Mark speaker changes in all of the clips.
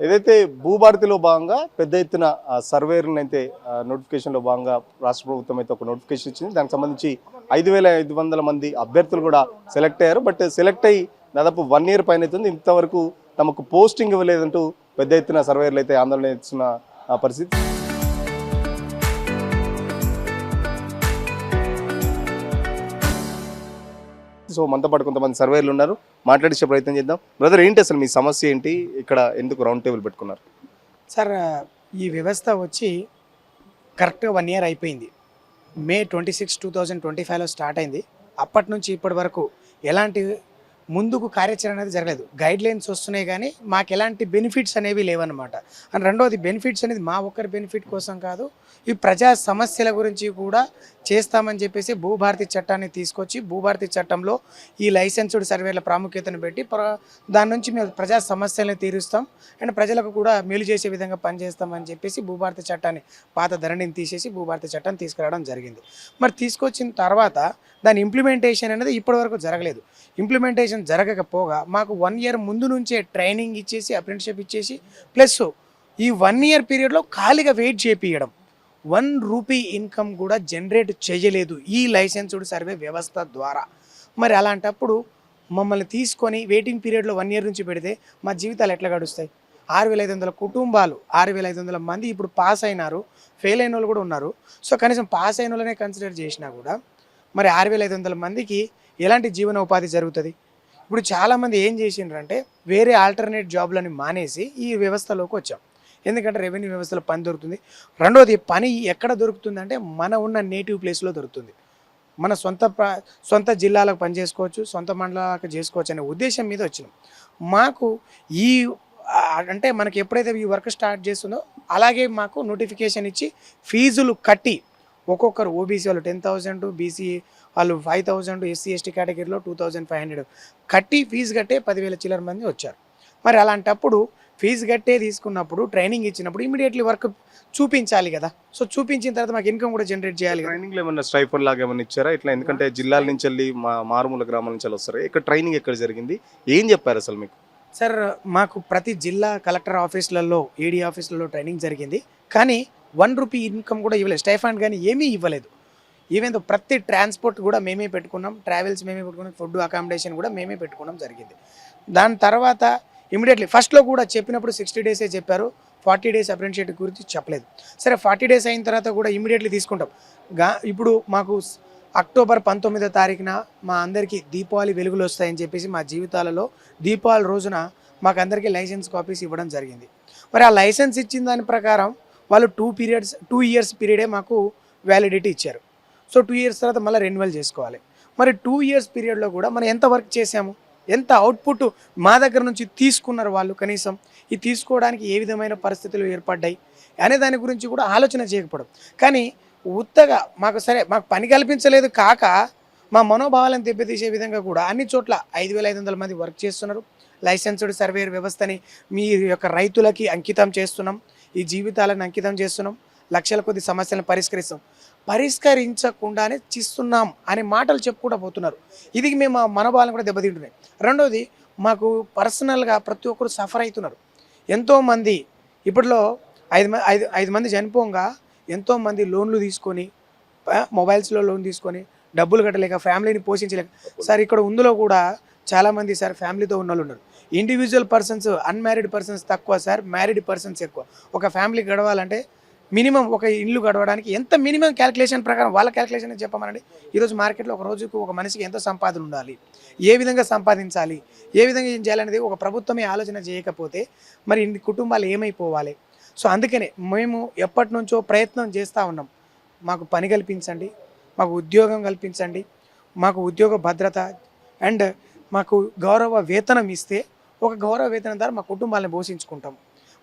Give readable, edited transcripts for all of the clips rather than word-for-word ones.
Speaker 1: ఏదైతే భూభారతిలో భాగంగా పెద్ద ఎత్తున సర్వేలను అయితే నోటిఫికేషన్లో భాగంగా రాష్ట్ర ప్రభుత్వం అయితే ఒక నోటిఫికేషన్ ఇచ్చింది. దానికి సంబంధించి 5,500 మంది అభ్యర్థులు కూడా సెలెక్ట్ అయ్యారు. బట్ సెలెక్ట్ అయ్యి దాదాపు 1 year పైన అవుతుంది. ఇంతవరకు తమకు పోస్టింగ్ ఇవ్వలేదంటూ పెద్ద ఎత్తున సర్వేర్లు అయితే ఆందోళన చేస్తున్న పరిస్థితి. సో మనతో పాటు కొంతమంది సర్వేర్లు ఉన్నారు, మాట్లాడించే ప్రయత్నం చేద్దాం. బ్రదర్, ఏంటి అసలు మీ సమస్య ఏంటి? ఇక్కడ ఎందుకు రౌండ్ టేబుల్ పెట్టుకున్నారు?
Speaker 2: సార్, ఈ వ్యవస్థ వచ్చి కరెక్ట్గా 1 year అయిపోయింది. May 26, 2025లో స్టార్ట్ అయింది. అప్పటి నుంచి ఇప్పటి వరకు ఎలాంటి ముందుకు కార్యాచరణ అనేది జరగలేదు. గైడ్ లైన్స్ వస్తున్నాయి కానీ మాకు ఎలాంటి బెనిఫిట్స్ అనేవి లేవన్నమాట. అండ్ రెండవది, బెనిఫిట్స్ అనేది మా ఒక్కరి బెనిఫిట్ కోసం కాదు, ఈ ప్రజా సమస్యల గురించి కూడా చేస్తామని చెప్పేసి భూభారతి చట్టాన్ని తీసుకొచ్చి భూభారతి చట్టంలో ఈ లైసెన్స్డ్ సర్వేల ప్రాముఖ్యతను పెట్టి దాని నుంచి మేము ప్రజా సమస్యలను తీరుస్తాం అండ్ ప్రజలకు కూడా మేలు చేసే విధంగా పనిచేస్తామని చెప్పేసి భూభారతి చట్టాన్ని, పాత ధరణిని తీసేసి భూభారతి చట్టాన్ని తీసుకురావడం జరిగింది. మరి తీసుకొచ్చిన తర్వాత దాని ఇంప్లిమెంటేషన్ అనేది ఇప్పటివరకు జరగలేదు. ఇంప్లిమెంటేషన్ జరగకపోగా మాకు 1 year ముందు నుంచే ట్రైనింగ్ ఇచ్చేసి అప్రెంటిస్షిప్ ఇచ్చేసి ప్లస్ ఈ 1 year పీరియడ్లో ఖాళీగా వెయిట్ చేపియడం, 1 రూపీ ఇన్కమ్ కూడా జనరేట్ చేయలేదు ఈ లైసెన్స్డ్ సర్వే వ్యవస్థ ద్వారా. మరి అలాంటప్పుడు మమ్మల్ని తీసుకొని వెయిటింగ్ పీరియడ్లో 1 year నుంచి పెడితే మా జీవితాలు ఎట్లా గడుస్తాయి? 6,500 కుటుంబాలు, 6,500 మంది ఇప్పుడు పాస్ అయినారు, ఫెయిల్ అయిన వాళ్ళు కూడా ఉన్నారు. సో కనీసం పాస్ అయిన వాళ్ళనే కన్సిడర్ చేసినా కూడా మరి 6,500 మందికి ఎలాంటి జీవన ఉపాధి జరుగుతుంది? ఇప్పుడు చాలామంది ఏం చేసిండ్రంటే వేరే ఆల్టర్నేట్ జాబ్లని మానేసి ఈ వ్యవస్థలోకి వచ్చాం. ఎందుకంటే రెవెన్యూ వ్యవస్థలో పని దొరుకుతుంది. రెండోది, పని ఎక్కడ దొరుకుతుందంటే మన ఉన్న నేటివ్ ప్లేస్లో దొరుకుతుంది. మన సొంత జిల్లాలకు పని చేసుకోవచ్చు, సొంత మండలాలకు చేసుకోవచ్చు అనే ఉద్దేశం మీద వచ్చినాం. మాకు ఈ అంటే మనకి ఎప్పుడైతే ఈ వర్క్ స్టార్ట్ చేస్తుందో అలాగే మాకు నోటిఫికేషన్ ఇచ్చి ఫీజులు కట్టి ఒక్కొక్కరు ఓబీసీ వాళ్ళు 10,000, బీసీ వాళ్ళు 5,000, ఎస్సీ ఎస్టీ కేటగిరీలో 2,500 కట్టి ఫీజు కట్టే 10,000 చిల్లర మంది వచ్చారు. మరి అలాంటప్పుడు ఫీజు కట్టే తీసుకున్నప్పుడు ట్రైనింగ్ ఇచ్చినప్పుడు ఇమీడియట్లీ వర్క్ చూపించాలి కదా. సో చూపించిన తర్వాత మాకు ఇన్కమ్ కూడా జనరేట్ చేయాలి.
Speaker 1: ట్రైనింగ్లో ఏమన్నా స్టైఫండ్ లాగా ఏమన్నా ఇచ్చారా ఇట్లా? ఎందుకంటే జిల్లాల నుంచి వెళ్ళి మారుమూల గ్రామాల నుంచి వస్తారు. ఇక్కడ ట్రైనింగ్ ఎక్కడ జరిగింది, ఏం చెప్పారు అసలు మీకు?
Speaker 2: సార్, మాకు ప్రతి జిల్లా కలెక్టర్ ఆఫీసులలో, ఏడీ ఆఫీసులలో ట్రైనింగ్ జరిగింది. కానీ 1 రూపీ ఇన్కమ్ కూడా ఇవ్వలేదు, స్టైఫండ్ కానీ ఏమీ ఇవ్వలేదు. ఈవెన్ ప్రతి ట్రాన్స్పోర్ట్ కూడా మేమే పెట్టుకున్నాం, ట్రావెల్స్ మేమే పెట్టుకున్నాం, ఫుడ్ అకామిడేషన్ కూడా మేమే పెట్టుకోవడం జరిగింది. దాని తర్వాత ఇమీడియట్లీ ఫస్ట్లో కూడా చెప్పినప్పుడు 60 days చెప్పారు, 40 days అప్రెంటిస్‌షిప్ గురించి చెప్పలేదు. సరే 40 days అయిన తర్వాత కూడా ఇమీడియట్లీ తీసుకుంటాం. ఇప్పుడు మాకు అక్టోబర్ 19వ తారీఖున మా అందరికీ దీపావళి వెలుగులు వస్తాయని చెప్పేసి మా జీవితాలలో దీపావళి రోజున మాకు అందరికీ లైసెన్స్ కాపీస్ ఇవ్వడం జరిగింది. మరి ఆ లైసెన్స్ ఇచ్చిన దాని ప్రకారం వాళ్ళు 2 years పీరియడే మాకు వ్యాలిడిటీ ఇచ్చారు. సో 2 years తర్వాత మళ్ళీ రెన్యువల్ చేసుకోవాలి. మరి 2 years పీరియడ్లో కూడా మనం ఎంత వర్క్ చేసాము, ఎంత అవుట్పుట్ మా దగ్గర నుంచి తీసుకున్నారు వాళ్ళు, కనీసం ఇది తీసుకోవడానికి ఏ విధమైన పరిస్థితులు ఏర్పడ్డాయి అనే దాని గురించి కూడా ఆలోచన చేయకపోవడం. కానీ ఉత్తగా మాకు మాకు పని కల్పించలేదు కాక మా మనోభావాలను దెబ్బతీసే విధంగా కూడా అన్ని చోట్ల 5,500 మంది వర్క్ చేస్తున్నారు. లైసెన్స్డ్ సర్వేయర్ వ్యవస్థని మీ యొక్క రైతులకి అంకితం చేస్తున్నాం, ఈ జీవితాలను అంకితం చేస్తున్నాం, లక్షల కొద్ది సమస్యలను పరిష్కరించకుండానే చేస్తున్నాం అనే మాటలు చెప్పుకుంటూ పోతున్నారు. ఇది మేము మనోభావాలను కూడా దెబ్బతింటున్నాయి. రెండోది, మాకు పర్సనల్గా ప్రతి ఒక్కరు సఫర్ అవుతున్నారు. ఎంతోమంది ఇప్పట్లో 5 మంది చనిపోగా ఎంతోమంది లోన్లు తీసుకొని, మొబైల్స్లో లోన్ తీసుకొని డబ్బులు కట్టలేక, ఫ్యామిలీని పోషించలేక. సార్, ఇక్కడ ఉందులో కూడా చాలామంది సార్ ఫ్యామిలీతో ఉన్న వాళ్ళు ఉన్నారు. ఇండివిజువల్ పర్సన్స్, అన్మ్యారీడ్ పర్సన్స్ తక్కువ సార్, మ్యారీడ్ పర్సన్స్ ఎక్కువ. ఒక ఫ్యామిలీ గడవాలంటే మినిమం ఒక ఇల్లు గడవడానికి ఎంత మినిమం క్యాలిక్యులేషన్ ప్రకారం వాళ్ళ క్యాలిక్యులేషన్ చెప్పమనండి. ఈరోజు మార్కెట్లో ఒక రోజుకు ఒక మనిషికి ఎంత సంపాదన ఉండాలి, ఏ విధంగా సంపాదించాలి, ఏ విధంగా ఏం చేయాలనేది ఒక ప్రభుత్వమే ఆలోచన చేయకపోతే మరి ఇన్ని కుటుంబాలు ఏమైపోవాలి? సో అందుకనే మేము ఎప్పటి నుంచో ప్రయత్నం చేస్తూ ఉన్నాం. మాకు పని కల్పించండి, మాకు ఉద్యోగం కల్పించండి, మాకు ఉద్యోగ భద్రత అండ్ మాకు గౌరవ వేతనం ఇస్తే ఒక గౌరవ వేతనం ద్వారా మా కుటుంబాలను పోషించుకుంటాం,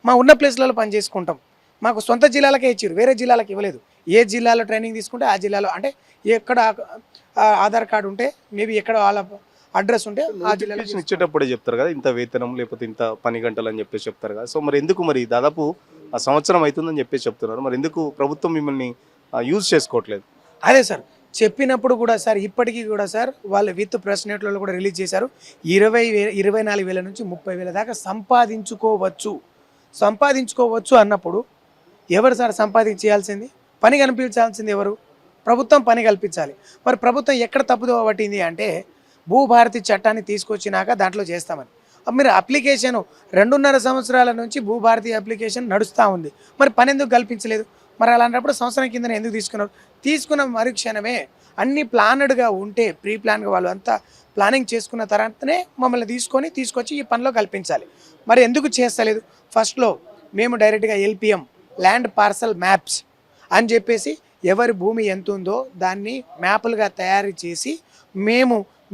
Speaker 2: మా ఉన్న ప్లేస్లలో పని చేసుకుంటాం. మాకు సొంత జిల్లాలకే ఇచ్చారు, వేరే జిల్లాలకు ఇవ్వలేదు. ఏ జిల్లాలో ట్రైనింగ్ తీసుకుంటే ఆ జిల్లాలో, అంటే ఎక్కడ ఆధార్ కార్డు ఉంటే మేబీ ఎక్కడ వాళ్ళ అడ్రస్ ఉంటే ఆ జిల్లాలో
Speaker 1: ఇచ్చేటప్పుడే చెప్తారు కదా ఇంత వేతనం లేకపోతే ఇంత పని గంటలు అని చెప్పేసి చెప్తారు కదా. సో మరి ఎందుకు మరి దాదాపు సంవత్సరం అవుతుందని చెప్పేసి చెప్తున్నారు, మరి ఎందుకు ప్రభుత్వం మిమ్మల్ని యూజ్ చేసుకోవట్లేదు?
Speaker 2: అదే సార్, చెప్పినప్పుడు కూడా సార్ ఇప్పటికీ కూడా సార్ వాళ్ళు విత్ ప్రెస్ నెట్లలో కూడా రిలీజ్ చేశారు. 24,000 నుంచి 30,000 దాకా సంపాదించుకోవచ్చు. సంపాదించుకోవచ్చు అన్నప్పుడు ఎవరు సార్ సంపాదించాల్సింది? పని కల్పించాల్సింది ఎవరు? ప్రభుత్వం పని కల్పించాలి. మరి ప్రభుత్వం ఎక్కడ తప్పుదోవ పట్టింది అంటే భూభారతి చట్టాన్ని తీసుకొచ్చినాక దాంట్లో చేస్తామని. మీరు అప్లికేషను 2.5 సంవత్సరాల నుంచి భూభారతి అప్లికేషన్ నడుస్తూ ఉంది. మరి పని ఎందుకు కల్పించలేదు? మరి అలాంటప్పుడు సంవత్సరం కింద ఎందుకు తీసుకున్నారు? తీసుకున్న మరుక్షణమే అన్ని ప్లానెడ్గా ఉంటే ప్రీ ప్లాన్గా వాళ్ళు అంతా ప్లానింగ్ చేసుకున్న తర్వాతనే మమ్మల్ని తీసుకొచ్చి ఈ పనిలో కల్పించాలి. మరి ఎందుకు చేస్తలేదు? ఫస్ట్లో మేము డైరెక్ట్గా ఎల్పిఎం ల్యాండ్ పార్సల్ మ్యాప్స్ అని చెప్పేసి ఎవరి భూమి ఎంత ఉందో దాన్ని మ్యాపులుగా తయారు చేసి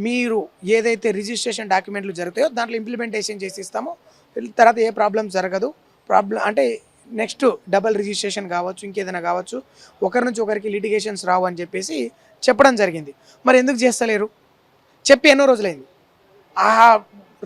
Speaker 2: మీరు ఏదైతే రిజిస్ట్రేషన్ డాక్యుమెంట్లు జరుగుతాయో దాంట్లో ఇంప్లిమెంటేషన్ చేసి ఇస్తామో తర్వాత ఏ ప్రాబ్లం జరగదు. అంటే నెక్స్ట్ డబల్ రిజిస్ట్రేషన్ కావచ్చు, ఇంకేదైనా కావచ్చు, ఒకరి నుంచి ఒకరికి లిటిగేషన్స్ రావు అని చెప్పేసి చెప్పడం జరిగింది. మరి ఎందుకు చేస్తలేరు? చెప్పి ఎన్నో రోజులైంది. ఆ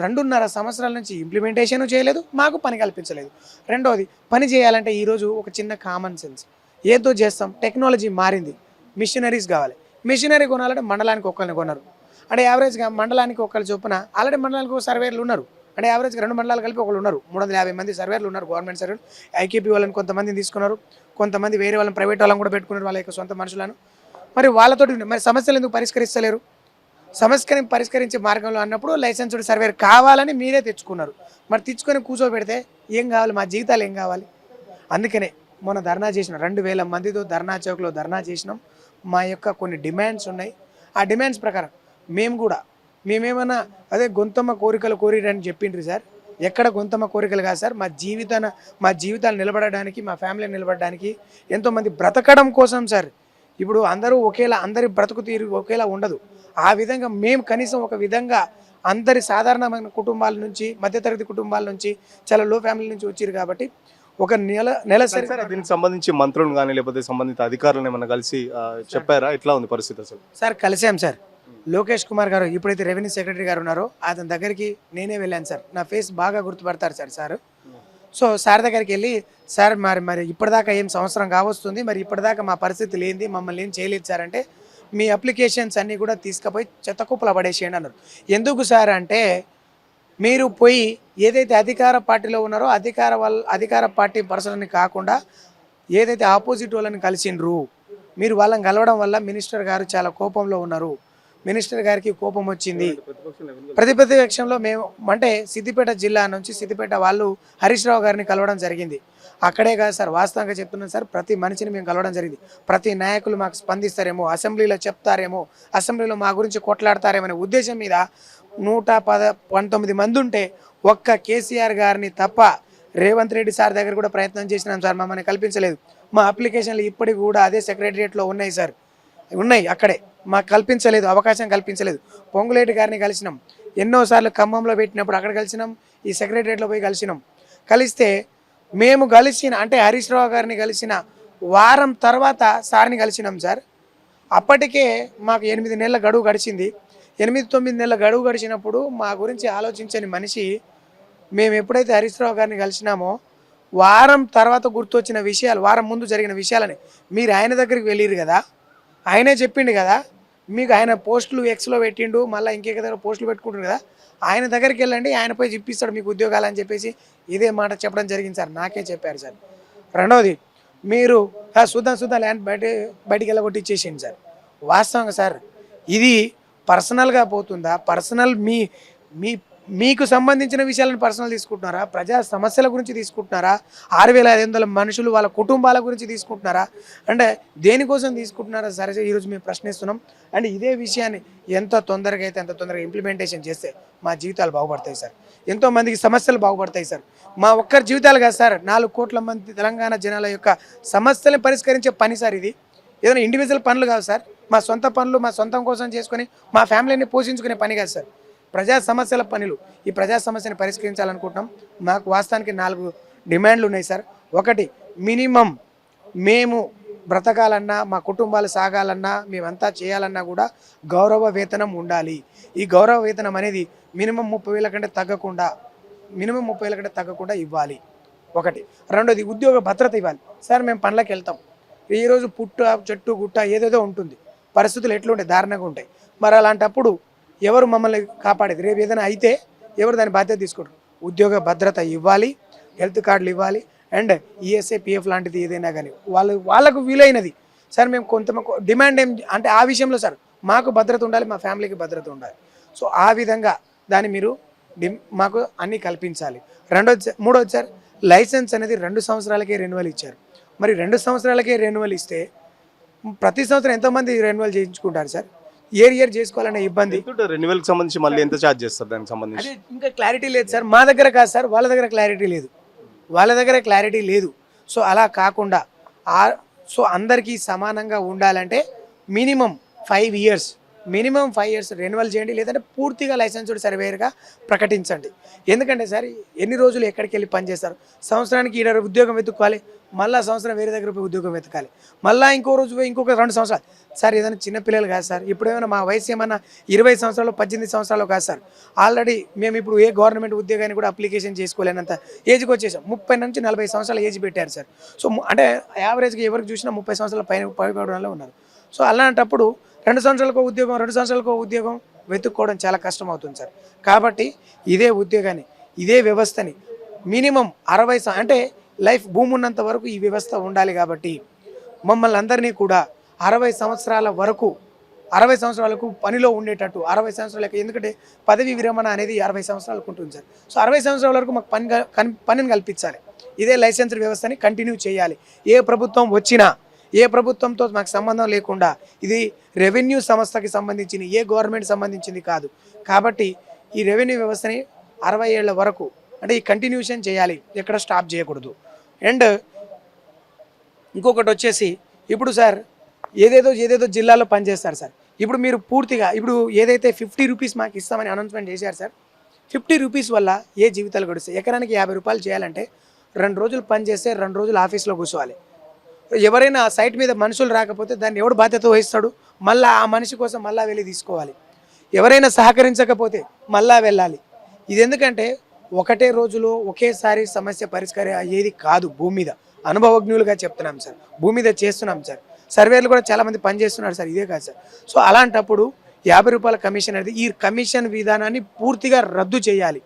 Speaker 2: 2.5 సంవత్సరాల నుంచి ఇంప్లిమెంటేషన్ చేయలేదు, మాకు పని కల్పించలేదు. రెండవది, పని చేయాలంటే ఈరోజు ఒక చిన్న కామన్ సెన్స్ ఏదో చేస్తాం. టెక్నాలజీ మారింది, మిషనరీస్ కావాలి. మిషనరీ కొనాలంటే మండలానికి ఒక్కరిని కొన్నారు. అంటే యావరేజ్గా మండలానికి ఒకరు చొప్పున ఆల్రెడీ మండలానికి ఒక సర్వేర్లు ఉన్నారు. అంటే యావరేజ్గా 2 మండలాలు కలిపి ఒకళ్ళు ఉన్నారు. 350 మంది సర్వేర్లు ఉన్నారు, గవర్నమెంట్ సర్వేలు. ఐకేపీ వాళ్ళని కొంతమందిని తీసుకున్నారు, కొంతమంది వేరే వాళ్ళని ప్రైవేట్ వాళ్ళని కూడా పెట్టుకున్నారు, వాళ్ళ యొక్క సొంత మనుషులను. మరి వాళ్ళతోటి మరి సమస్యలు ఎందుకు పరిష్కరిస్తలేరు? సమస్యని పరిష్కరించే మార్గంలో అన్నప్పుడు లైసెన్స్డ్ సర్వేర్ కావాలని మీరే తెచ్చుకున్నారు. మరి తెచ్చుకొని కూర్చోబెడితే ఏం కావాలి? మా జీవితాలు ఏం కావాలి? అందుకనే మొన్న ధర్నా చేసినాం, 2000 మందితో ధర్నా చౌక్లో ధర్నా చేసినాం. మా యొక్క కొన్ని డిమాండ్స్ ఉన్నాయి. ఆ డిమాండ్స్ ప్రకారం మేమేమన్నా అదే గొంతమ్మ కోరికలు కోరిరని చెప్పిండ్రు సార్. ఎక్కడ గొంతమ్మ కోరికలు కాదు సార్. మా జీవితాలు నిలబడడానికి, మా ఫ్యామిలీ నిలబడడానికి, ఎంతోమంది బ్రతకడం కోసం సార్. ఇప్పుడు అందరూ అందరి బ్రతుకు తీరు ఒకేలా ఉండదు. ఆ విధంగా మేము కనీసం ఒక విధంగా అందరి సాధారణమైన కుటుంబాల నుంచి, మధ్యతరగతి కుటుంబాల నుంచి, చాలా లో ఫ్యామిలీ నుంచి వచ్చారు కాబట్టి ఒక నెలసరి.
Speaker 1: దీనికి సంబంధించి మంత్రులు కానీ లేకపోతే సంబంధిత అధికారులను ఏమన్నా కలిసి చెప్పారా? ఎట్లా ఉంది పరిస్థితి అసలు? సార్
Speaker 2: కలిసాం సార్. లోకేష్ కుమార్ గారు ఇప్పుడైతే రెవెన్యూ సెక్రటరీ గారు ఉన్నారో అతని దగ్గరికి నేనే వెళ్ళాను సార్. నా ఫేస్ బాగా గుర్తుపడతారు సార్. సో సార్ దగ్గరికి వెళ్ళి, సార్ మరి ఇప్పటిదాకా ఏం సంవత్సరం కావస్తుంది, మరి ఇప్పటిదాకా మా పరిస్థితి లేనిది, మమ్మల్ని ఏం చేయలేదు సార్ అంటే, మీ అప్లికేషన్స్ అన్నీ కూడా తీసుకుపోయి చెత్తకుప్పల పడేసేయండి అన్నారు. ఎందుకు సార్ అంటే, మీరు పోయి ఏదైతే అధికార పార్టీలో ఉన్నారో అధికార పార్టీ పర్సన్ని కాకుండా ఏదైతే ఆపోజిట్ వాళ్ళని కలిసిండ్రు, మీరు వాళ్ళని కలవడం వల్ల మినిస్టర్ గారు చాలా కోపంలో ఉన్నారు. మినిస్టర్ గారికి కోపం వచ్చింది. ప్రతిపక్షంలో మేము అంటే సిద్దిపేట జిల్లా నుంచి సిద్దిపేట వాళ్ళు హరీష్ రావు గారిని కలవడం జరిగింది. అక్కడే కాదు సార్, వాస్తవంగా చెప్తున్నాను సార్, ప్రతి మనిషిని మేము కలవడం జరిగింది. ప్రతి నాయకులు మాకు స్పందిస్తారేమో, అసెంబ్లీలో చెప్తారేమో, అసెంబ్లీలో మా గురించి కొట్లాడతారేమో అనే ఉద్దేశం మీద 119 మంది ఉంటే ఒక్క కేసీఆర్ గారిని తప్ప రేవంత్ రెడ్డి సార్ దగ్గర కూడా ప్రయత్నం చేసినాం సార్, మమ్మల్ని కల్పించలేదు. మా అప్లికేషన్లు ఇప్పటికి కూడా అదే సెక్రటరియట్లో ఉన్నాయి సార్, ఉన్నాయి అక్కడే. మాకు కల్పించలేదు, అవకాశం కల్పించలేదు. పొంగులేటి గారిని కలిసినాం ఎన్నోసార్లు, ఖమ్మంలో పెట్టినప్పుడు అక్కడ కలిసినాం, ఈ సెక్రటరియట్లో పోయి కలిసినాం. కలిస్తే మేము అంటే హరీష్ రావు గారిని కలిసిన వారం తర్వాత సార్ని కలిసినాం సార్. అప్పటికే మాకు 8 నెలల గడువు గడిచింది. 8-9 నెలల గడువు గడిచినప్పుడు మా గురించి ఆలోచించని మనిషి, మేము ఎప్పుడైతే హరీష్ రావు గారిని కలిసినామో వారం తర్వాత గుర్తొచ్చిన విషయాలు, వారం ముందు జరిగిన విషయాలని, మీరు ఆయన దగ్గరికి వెళ్ళిరు కదా, ఆయనే చెప్పిండు కదా, మీకు ఆయన పోస్టులు ఎక్స్లో పెట్టిండు, మళ్ళీ ఇంకే దగ్గర పోస్టులు పెట్టుకుంటారు కదా, ఆయన దగ్గరికి వెళ్ళండి, ఆయన పోయి చెప్పిస్తాడు మీకు ఉద్యోగాలు అని చెప్పేసి ఇదే మాట చెప్పడం జరిగింది సార్. నాకే చెప్పారు సార్. రెండవది, మీరు చూద్దాం ల్యాండ్ బయటికి వెళ్ళగొట్టిచ్చేసేయండి సార్. వాస్తవంగా సార్ ఇది పర్సనల్గా పోతుందా? పర్సనల్ మీకు సంబంధించిన విషయాలను పర్సనల్ తీసుకుంటున్నారా? ప్రజా సమస్యల గురించి తీసుకుంటున్నారా? 6500 మనుషులు వాళ్ళ కుటుంబాల గురించి తీసుకుంటున్నారా? అంటే దేనికోసం తీసుకుంటున్నారా సరే ఈరోజు మేము ప్రశ్నిస్తున్నాం. అండ్ ఇదే విషయాన్ని ఎంత తొందరగా అయితే అంత తొందరగా ఇంప్లిమెంటేషన్ చేస్తే మా జీవితాలు బాగుపడతాయి సార్. ఎంతోమందికి సమస్యలు బాగుపడతాయి సార్. మా ఒక్కరి జీవితాలు కాదు సార్, 4 కోట్ల మంది తెలంగాణ జనాల యొక్క సమస్యలను పరిష్కరించే పని సార్ ఇది. ఏదైనా ఇండివిజువల్ పనులు కాదు సార్, మా సొంత పనులు మా సొంతం కోసం చేసుకొని మా ఫ్యామిలీని పోషించుకునే పని కాదు సార్, ప్రజా సమస్యల పనులు. ఈ ప్రజా సమస్యను పరిష్కరించాలనుకుంటున్నాం. మాకు వాస్తవానికి 4 డిమాండ్లు ఉన్నాయి సార్. ఒకటి, మినిమం మేము బ్రతకాలన్నా, మా కుటుంబాలు సాగాలన్నా, మేమంతా చేయాలన్నా కూడా గౌరవ వేతనం ఉండాలి. ఈ గౌరవ వేతనం అనేది మినిమం 30,000 కంటే తగ్గకుండా ఇవ్వాలి. ఒకటి. రెండోది, ఉద్యోగ భద్రత ఇవ్వాలి సార్. మేము పనులకు వెళ్తాం, ఈరోజు పుట్ట చెట్టు గుట్ట ఏదేదో ఉంటుంది, పరిస్థితులు ఎట్లుంటాయి, దారుణంగా ఉంటాయి. మరి అలాంటప్పుడు ఎవరు మమ్మల్ని కాపాడేది? రేపు ఏదైనా అయితే ఎవరు దాని బాధ్యత తీసుకుంటారు? ఉద్యోగ భద్రత ఇవ్వాలి. హెల్త్ కార్డులు ఇవ్వాలి అండ్ ఈఎస్ఐ పిఎఫ్ లాంటిది ఏదైనా కానీ వాళ్ళకు వీలైనది సార్. మేము కొంత డిమాండ్ ఏం అంటే ఆ విషయంలో సార్ మాకు భద్రత ఉండాలి, మా ఫ్యామిలీకి భద్రత ఉండాలి. సో ఆ విధంగా దాన్ని మీరు మాకు అన్నీ కల్పించాలి. మూడోది సార్, లైసెన్స్ అనేది 2 సంవత్సరాలకే రెన్యువల్ ఇచ్చారు. మరి 2 సంవత్సరాలకే రెన్యువల్ ఇస్తే ప్రతి సంవత్సరం ఎంతోమంది రెన్యువల్ చేయించుకుంటారు సార్. ఇయర్ చేసుకోవాలనే ఇబ్బంది.
Speaker 1: రెన్యువల్కి సంబంధించి మళ్ళీ ఎంత ఛార్జ్ చేస్తారు దానికి సంబంధించి?
Speaker 2: అదే ఇంకా క్లారిటీ లేదు సార్, మా దగ్గర కాదు సార్, వాళ్ళ దగ్గర క్లారిటీ లేదు. సో అలా కాకుండా సో అందరికీ సమానంగా ఉండాలంటే మినిమం 5 ఇయర్స్ రెన్యువల్ చేయండి, లేదంటే పూర్తిగా లైసెన్స్డ్ సర్వేయర్గా ప్రకటించండి. ఎందుకంటే సార్ ఎన్ని రోజులు ఎక్కడికి వెళ్ళి పనిచేస్తారు? సంవత్సరానికి ఈడ ఉద్యోగం వెతుక్కోవాలి, మళ్ళీ సంవత్సరం వేరే దగ్గర పోయి ఉద్యోగం వెతకాలి, మళ్ళీ ఇంకో రోజు పోయి ఇంకొక 2 సంవత్సరాలు. సార్ ఏదైనా చిన్నపిల్లలు కాదు సార్, ఇప్పుడు ఏమైనా మా వయసు ఏమన్నా 20 సంవత్సరాలు 18 సంవత్సరాలు కాదు సార్. ఆల్రెడీ మేము ఇప్పుడు ఏ గవర్నమెంట్ ఉద్యోగాన్ని కూడా అప్లికేషన్ చేసుకోలేనంత ఏజ్కి వచ్చేసాం. 30 నుంచి 40 సంవత్సరాల ఏజ్ పెట్టారు సార్. సో అంటే యావరేజ్గా ఎవరికి చూసినా 30 సంవత్సరాల పైబడంలో ఉన్నారు. సో అలాంటప్పుడు 2 సంవత్సరాలకు ఉద్యోగం వెతుక్కోవడం చాలా కష్టం అవుతుంది సార్. కాబట్టి ఇదే ఉద్యోగాన్ని, ఇదే వ్యవస్థని మినిమం 60 అంటే లైఫ్ భూమి ఉన్నంత వరకు ఈ వ్యవస్థ ఉండాలి. కాబట్టి మమ్మల్ని అందరినీ కూడా 60 సంవత్సరాల వరకు పనిలో ఉండేటట్టు 60 సంవత్సరాలకు, ఎందుకంటే పదవి విరమణ అనేది 60 సంవత్సరాలకు ఉంటుంది సార్. సో 60 సంవత్సరాల వరకు మాకు పనిని కల్పించాలి. ఇదే లైసెన్స్డ్ వ్యవస్థని కంటిన్యూ చేయాలి. ఏ ప్రభుత్వం వచ్చినా, ఏ ప్రభుత్వంతో మాకు సంబంధం లేకుండా, ఇది రెవెన్యూ సంస్థకి సంబంధించింది, ఏ గవర్నమెంట్ సంబంధించింది కాదు. కాబట్టి ఈ రెవెన్యూ వ్యవస్థని 60 ఏళ్ల వరకు అంటే ఈ కంటిన్యూషన్ చేయాలి, ఎక్కడ స్టాప్ చేయకూడదు. అండ్ ఇంకొకటి వచ్చేసి ఇప్పుడు సార్ ఏదేదో జిల్లాలో పనిచేస్తారు సార్. ఇప్పుడు మీరు పూర్తిగా ఇప్పుడు ఏదైతే 50 రూపీస్ మాకు ఇస్తామని అనౌన్స్మెంట్ చేశారు సార్, 50 రూపీస్ వల్ల ఏ జీవితాలు గడుస్తాయి? ఎకరానికి 50 రూపాయలు చేయాలంటే 2 రోజులు పని చేస్తే 2 రోజులు ఆఫీస్లో కూర్చోవాలి. ఎవరైనా ఆ సైట్ మీద మనుషులు రాకపోతే దాన్ని ఎవడు బాధ్యత వహిస్తాడు? మళ్ళీ ఆ మనిషి కోసం మళ్ళీ వెళ్ళి తీసుకోవాలి. ఎవరైనా సహకరించకపోతే మళ్ళా వెళ్ళాలి. ఇది ఎందుకంటే ఒకటే రోజులో ఒకేసారి సమస్య పరిష్కారం అయ్యేది కాదు. భూమి మీద అనుభవజ్ఞులుగా చెప్తున్నాం సార్, భూమి మీద చేస్తున్నాం సార్. సర్వేలు కూడా చాలామంది పనిచేస్తున్నారు సార్, ఇదే కాదు సార్. సో అలాంటప్పుడు 50 రూపాయల కమిషన్ అనేది, ఈ కమిషన్ విధానాన్ని పూర్తిగా రద్దు చేయాలి.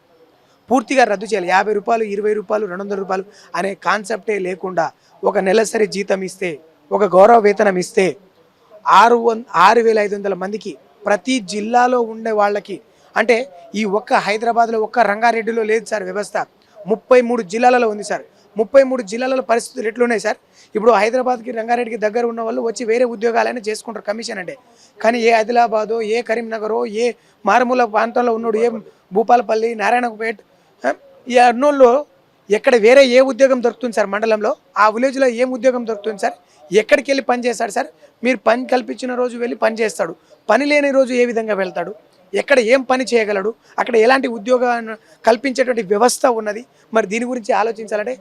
Speaker 2: 50 రూపాయలు, 20 రూపాయలు, 200 రూపాయలు అనే కాన్సెప్టే లేకుండా ఒక నెలసరి జీతం ఇస్తే, ఒక గౌరవ వేతనం ఇస్తే 6,500 మందికి ప్రతి జిల్లాలో ఉండే వాళ్ళకి, అంటే ఈ ఒక్క హైదరాబాద్లో ఒక్క రంగారెడ్డిలో లేదు సార్ వ్యవస్థ, 33 జిల్లాలలో ఉంది సార్. 33 జిల్లాలలో పరిస్థితులు ఎట్లున్నాయి సార్? ఇప్పుడు హైదరాబాద్కి రంగారెడ్డికి దగ్గర ఉన్న వాళ్ళు వచ్చి వేరే ఉద్యోగాలైనా చేసుకుంటారు కమిషన్ అంటే. కానీ ఏ ఆదిలాబాదో, ఏ కరీంనగరో, ఏ మారుమూల ప్రాంతంలో ఉన్నాడు, ఏ భూపాలపల్లి, నారాయణపేట, ఈ అన్నోళ్ళు ఎక్కడ వేరే ఏ ఉద్యోగం దొరుకుతుంది సార్? మండలంలో ఆ విలేజ్లో ఏం ఉద్యోగం దొరుకుతుంది సార్? ఎక్కడికి వెళ్ళి పని చేస్తాడు సార్? మీరు పని కల్పించిన రోజు వెళ్ళి పని చేస్తాడు, పని లేని రోజు ఏ విధంగా వెళ్తాడు? ఎక్కడ ఏం పని చేయగలడు? అక్కడ ఎలాంటి ఉద్యోగాన్ని కల్పించేటువంటి వ్యవస్థ ఉన్నది? మరి దీని గురించి ఆలోచించాలంటే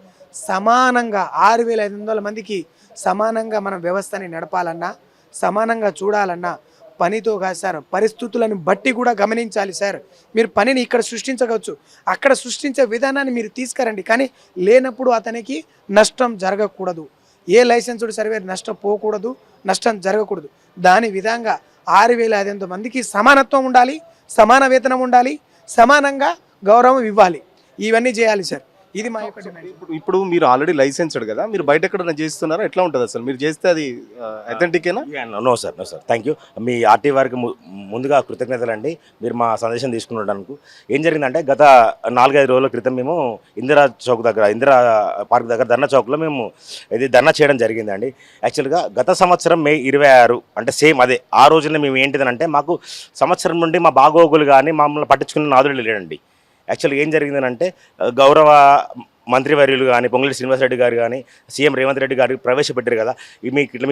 Speaker 2: సమానంగా 6,500 మందికి సమానంగా మనం వ్యవస్థని నడపాలన్నా, సమానంగా చూడాలన్నా పనితో కాదు సార్, పరిస్థితులను బట్టి కూడా గమనించాలి సార్. మీరు పనిని ఇక్కడ సృష్టించవచ్చు, అక్కడ సృష్టించే విధానాన్ని మీరు తీసుకురండి, కానీ లేనప్పుడు అతనికి నష్టం జరగకూడదు. ఏ లైసెన్స్డ్ సర్వేర్ నష్టపోకూడదు, నష్టం జరగకూడదు. దాని విధంగా 6,500 మందికి సమానత్వం ఉండాలి, సమాన వేతనం ఉండాలి, సమానంగా గౌరవం ఇవ్వాలి. ఇవన్నీ చేయాలి సార్. ఇది మా యొక్క డిమాండ్.
Speaker 1: ఇప్పుడు మీరు ఆల్రెడీ లైసెన్స్డ్ కదా, మీరు బయట ఎక్కడైనా చేస్తున్నారా? ఎట్లా ఉంటుంది అసలు? మీరు చేస్తే అది అథెంటికేనా?
Speaker 3: No sir thank you. మీ ఆర్టీ వారికి ముందుగా కృతజ్ఞతలు అండి, మీరు మా సందేశం తీసుకున్నడానికి. ఏం జరిగిందంటే గత 4-5 రోజుల క్రితం మేము ఇందిరా పార్క్ దగ్గర ధర్నా చౌక్లో మేము ఇది ధర్నా చేయడం జరిగిందండి. యాక్చువల్గా గత సంవత్సరం మే 26 అంటే సేమ్ అదే ఆ రోజున మేము ఏంటిదనంటే, మాకు సంవత్సరం నుండి మా బాగోగులు కానీ మమ్మల్ని పట్టించుకున్న నాదుడు లేడండి. యాక్చువల్గా ఏం జరిగిందనంటే, గౌరవ మంత్రివర్యులు కానీ పొంగులేటి శ్రీనివాసరెడ్డి గారు కానీ సీఎం రేవంత్ రెడ్డి గారు ప్రవేశపెట్టారు కదా, మీకు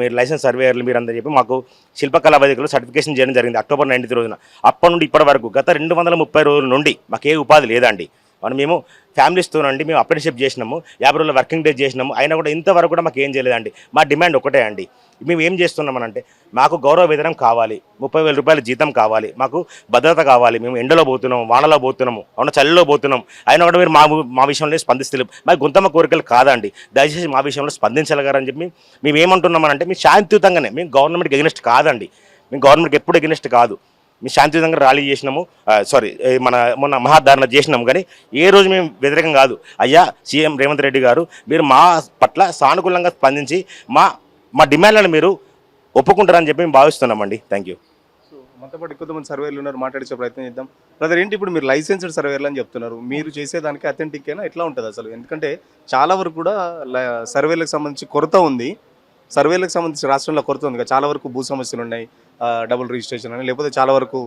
Speaker 3: మీరు లైసెన్స్ సర్వేయర్లు మీరు అందరూ చెప్పి మాకు శిల్పకళా వేదికలో సర్టిఫికేషన్ చేయడం జరిగింది అక్టోబర్ 19 రోజున. అప్పటి నుండి ఇప్పటి వరకు గత 230 రోజుల నుండి మాకు ఏ ఉపాధి లేదండి. మేము ఫ్యామిలీస్తోనండి మేము అప్రెంటిస్షిప్ చేసినాము, 50 రోజుల వర్కింగ్ డేస్ చేసినాము, అయినా కూడా ఇంతవరకు కూడా మాకు ఏం చేయలేదండి. మా డిమాండ్ ఒకటే అండి, మేము ఏం చేస్తున్నామనంటే మాకు గౌరవ వేతనం కావాలి, 30,000 రూపాయల జీతం కావాలి, మాకు భద్రత కావాలి. మేము ఎండలో పోతున్నాము, వానలో పోతున్నాము, అవునా చలిలో పోతున్నాం, అయినా కూడా మీరు మా విషయంలో స్పందిస్తలేము. మాకు గొంతమ్మ కోరికలు కాదండి, దయచేసి మా విషయంలో స్పందించగలరని చెప్పి మేము ఏమంటున్నామనంటే, మేము శాంతియుతంగానే, మేము గవర్నమెంట్కి ఎగ్నెస్ట్ కాదండి, మేము గవర్నమెంట్కి ఎప్పుడు ఎగ్నెస్ట్ కాదు. మేము శాంతియుతంగా ర్యాలీ చేసినాము, మన మొన్న మహాధారణ చేసినాము. కానీ ఏ రోజు మేము వ్యతిరేకం కాదు. అయ్యా సీఎం రేవంత్ రెడ్డి గారు, మీరు మా పట్ల సానుకూలంగా స్పందించి మా డిమాండ్లను మీరు ఒప్పుకుంటారని చెప్పి మేము భావిస్తున్నామండి. Thank you.
Speaker 1: సో మనతో పాటు కొంతమంది సర్వేలు ఉన్నారు, మాట్లాడించే ప్రయత్నం చేద్దాం. బ్రదర్, ఏంటి ఇప్పుడు మీరు లైసెన్స్డ్ సర్వేలు అని చెప్తున్నారు, మీరు చేసేదానికి అథెంటిక్ అయినా ఎట్లా ఉంటుంది అసలు? ఎందుకంటే చాలా వరకు కూడా సర్వేలకు సంబంధించి కొరత ఉంది, సర్వేలకు సంబంధించి రాష్ట్రంలో కొరత ఉంది కదా. చాలా వరకు భూ సమస్యలు ఉన్నాయి, డబుల్ రిజిస్ట్రేషన్ అని, లేకపోతే చాలా వరకు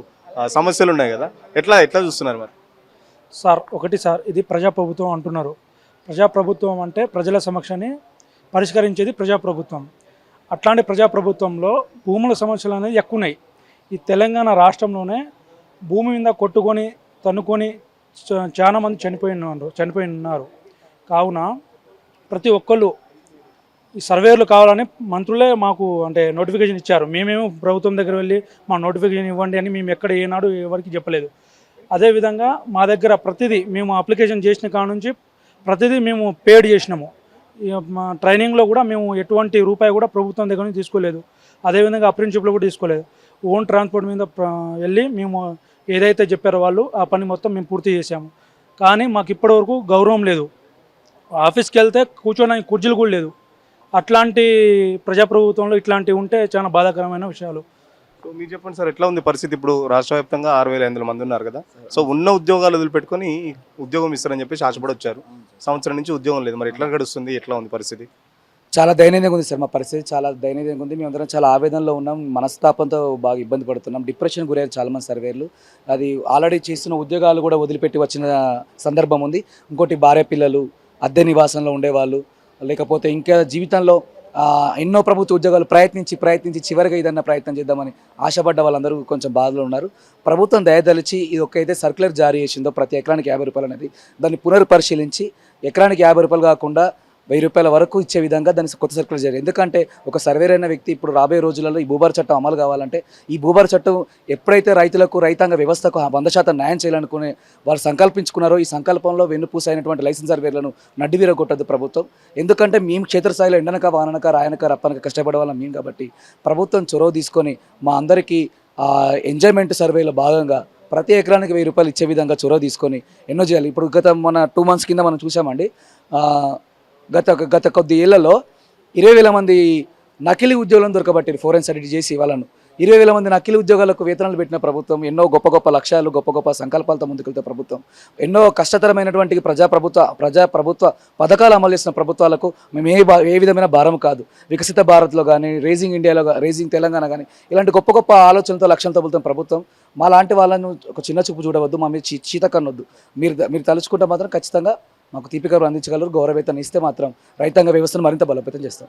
Speaker 1: సమస్యలు ఉన్నాయి కదా. ఎట్లా చూస్తున్నారు మరి?
Speaker 4: సార్ సార్, ఇది ప్రజాప్రభుత్వం అంటున్నారు. ప్రజాప్రభుత్వం అంటే ప్రజల సమస్యని పరిష్కరించేది ప్రజాప్రభుత్వం. అట్లాంటి ప్రజాప్రభుత్వంలో భూముల సమస్యలు అనేది ఎక్కువ ఉన్నాయి. ఈ తెలంగాణ రాష్ట్రంలోనే భూమి మీద కొట్టుకొని తన్నుకొని చాలా మంది చనిపోయి ఉన్నారు. కావున ప్రతి ఒక్కళ్ళు ఈ సర్వేలు కావాలని మంత్రులే మాకు అంటే నోటిఫికేషన్ ఇచ్చారు. మేమేమో ప్రభుత్వం దగ్గర వెళ్ళి మా నోటిఫికేషన్ ఇవ్వండి అని మేము ఎక్కడ ఏనాడు ఎవరికి చెప్పలేదు. అదేవిధంగా మా దగ్గర ప్రతిదీ మేము అప్లికేషన్ చేసిన కాడ నుంచి ప్రతిదీ మేము పేడ్ చేసినాము. మా ట్రైనింగ్లో కూడా మేము ఎటువంటి రూపాయి కూడా ప్రభుత్వం దగ్గర నుంచి తీసుకోలేదు. అదేవిధంగా అప్రెంటిస్షిప్లో కూడా తీసుకోలేదు. ఓన్ ట్రాన్స్పోర్ట్ మీద వెళ్ళి మేము ఏదైతే చెప్పారో వాళ్ళు ఆ పని మొత్తం మేము పూర్తి చేసాము. కానీ మాకు ఇప్పటివరకు గౌరవం లేదు. ఆఫీస్కి వెళ్తే కూర్చోడానికి కుర్చీలు కూడా లేదు. అట్లాంటి ప్రజాప్రభుత్వంలో ఇట్లాంటివి ఉంటే చాలా బాధాకరమైన విషయాలు.
Speaker 1: సో మీరు చెప్పండి సార్, ఎట్లా ఉంది పరిస్థితి? ఇప్పుడు రాష్ట్ర వ్యాప్తంగా 6,500 మంది ఉన్నారు కదా. సో ఉన్న ఉద్యోగాలు వదిలిపెట్టుకొని ఉద్యోగం ఇస్తారని చెప్పేసి ఆశపడి వచ్చారు. సంవత్సరం నుంచి ఉద్యోగం లేదు. మరి ఎట్లా గడుస్తుంది? ఎట్లా ఉంది పరిస్థితి?
Speaker 5: చాలా దయనీయంగా ఉంది సార్. మా పరిస్థితి చాలా దయనీయంగా ఉంది. మేమందరం చాలా ఆవేదనలో ఉన్నాం, మనస్తాపంతో బాగా ఇబ్బంది పడుతున్నాం. డిప్రెషన్ గురయ్యారు చాలామంది సర్వేర్లు. అది ఆల్రెడీ చేస్తున్న ఉద్యోగాలు కూడా వదిలిపెట్టి వచ్చిన సందర్భం ఉంది. ఇంకోటి భార్య పిల్లలు, అద్దె నివాసంలో ఉండేవాళ్ళు, లేకపోతే ఇంకా జీవితంలో ఎన్నో ప్రభుత్వ ఉద్యోగాలు ప్రయత్నించి చివరిగా ఇదన్న ప్రయత్నం చేద్దామని ఆశపడ్డ వాళ్ళందరూ కొంచెం బాధలో ఉన్నారు. ప్రభుత్వం దయదలిచి ఇది ఒక్కైతే సర్క్యులర్ జారీ చేసిందో ప్రతి ఎకరానికి 50 రూపాయలు అనేది, దాన్ని పునర్పరిశీలించి ఎకరానికి 50 రూపాయలు కాకుండా 1000 రూపాయల వరకు ఇచ్చే విధంగా దానికి కొత్త సర్క్యులర్ జారీ. ఎందుకంటే ఒక సర్వేర్ అయిన వ్యక్తి ఇప్పుడు రాబోయే రోజులలో ఈ భూభార చట్టం అమలు కావాలంటే, ఈ భూభార చట్టం ఎప్పుడైతే రైతులకు రైతాంగ వ్యవస్థకు 100% న్యాయం చేయాలనుకునే వాళ్ళు సంకల్పించుకున్నారో, ఈ సంకల్పంలో వెన్నుపూసైనటువంటి లైసెన్స్ సర్వేర్లను నడ్డివీరగొట్టద్దు ప్రభుత్వం. ఎందుకంటే మేము క్షేత్రస్థాయిలో ఎండనక వాననక రాయనక రప్పనక కష్టపడే వాళ్ళం మేము. కాబట్టి ప్రభుత్వం చొరవ తీసుకొని మా అందరికీ ఎంజాయ్మెంట్ సర్వేలో భాగంగా ప్రతి ఎకరానికి 1000 రూపాయలు ఇచ్చే విధంగా చొరవ తీసుకొని ఎన్నో చేయాలి. ఇప్పుడు మన 2 months కింద మనం చూసామండి, గత కొద్ది ఏళ్లలో 20,000 మంది నకిలీ ఉద్యోగులను దొరకబట్టారు. ఫోరెన్స్ ఆడిట్ చేసి వాళ్ళను 20,000 మంది నకిలీ ఉద్యోగాలకు వేతనాలు పెట్టిన ప్రభుత్వం, ఎన్నో గొప్ప లక్ష్యాలు గొప్ప సంకల్పాలతో ముందుకెళ్తే ప్రభుత్వం, ఎన్నో కష్టతరమైనటువంటి ప్రజాప్రభుత్వ పథకాలు అమలు చేసిన ప్రభుత్వాలకు మేము ఏ విధమైన భారం కాదు. వికసిత భారత్లో కానీ, రేజింగ్ ఇండియాలో, రేజింగ్ తెలంగాణ కానీ ఇలాంటి గొప్ప ఆలోచనలతో లక్ష్యంతో వెళ్తాం ప్రభుత్వం. మా లాంటి వాళ్ళను ఒక చిన్న చూపు చూడవద్దు, మా మీద చీతకన్నొద్దు. మీరు తలుచుకుంటే మాత్రం ఖచ్చితంగా మాకు తీపికలు అందించగలరు. గౌరవేతనం ఇస్తే మాత్రం రైతాంగ వ్యవస్థను మరింత బలోపేతం చేస్తాం.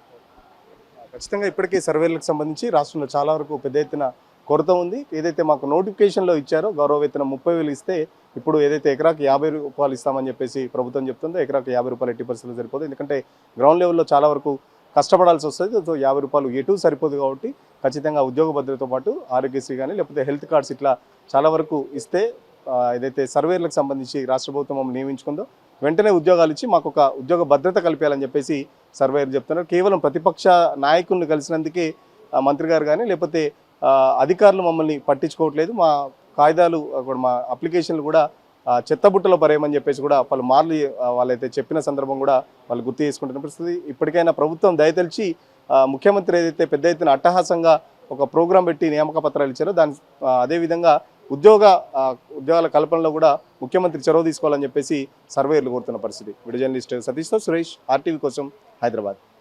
Speaker 1: ఖచ్చితంగా ఇప్పటికీ సర్వేలకు సంబంధించి రాష్ట్రంలో చాలా వరకు పెద్ద ఎత్తున కొరత ఉంది. ఏదైతే మాకు నోటిఫికేషన్లో ఇచ్చారో గౌరవ వేతనం 30,000 ఇస్తే, ఇప్పుడు ఏదైతే ఎకరాకి 50 రూపాయలు ఇస్తామని చెప్పేసి ప్రభుత్వం చెప్తుందో, ఎకరాకి 50 రూపాయలు 80% సరిపోదు. ఎందుకంటే గ్రౌండ్ లెవెల్లో చాలా వరకు కష్టపడాల్సి వస్తుంది. సో 50 రూపాయలు ఎటు సరిపోదు. కాబట్టి ఖచ్చితంగా ఉద్యోగ భద్రతతో పాటు ఆరోగ్యశ్రీ కానీ, లేకపోతే హెల్త్ కార్డ్స్ ఇట్లా చాలా వరకు ఇస్తే, ఏదైతే సర్వేర్లకు సంబంధించి రాష్ట్ర ప్రభుత్వం మమ్మల్ని నియమించుకుందో వెంటనే ఉద్యోగాలు ఇచ్చి మాకు ఒక ఉద్యోగ భద్రత కల్పించాలని చెప్పేసి సర్వేయర్ చెప్తున్నారు. కేవలం ప్రతిపక్ష నాయకుల్ని కలిసినందుకే మంత్రి గారు కానీ, లేకపోతే అధికారులు మమ్మల్ని పట్టించుకోవట్లేదు, మా కాయిదాలు కూడా, మా అప్లికేషన్లు కూడా చెత్తబుట్టలో పరేయమని చెప్పేసి కూడా పలుమార్లు వాళ్ళైతే చెప్పిన సందర్భం కూడా వాళ్ళు గుర్తు చేసుకుంటున్న పరిస్థితి. ఇప్పటికైనా ప్రభుత్వం దయతలిచి ముఖ్యమంత్రి ఏదైతే పెద్ద ఎత్తున అట్టహాసంగా ఒక ప్రోగ్రాం పెట్టి నియామక పత్రాలు ఇచ్చారో, దాని అదేవిధంగా ఉద్యోగాల కల్పనలో కూడా ముఖ్యమంత్రి చొరవ తీసుకోవాలని చెప్పేసి సర్వేయర్లు కోరుతున్న పరిస్థితి. వీడియో జర్నలిస్ట్ సతీష్తో సురేష్, RTV కోసం, హైదరాబాద్.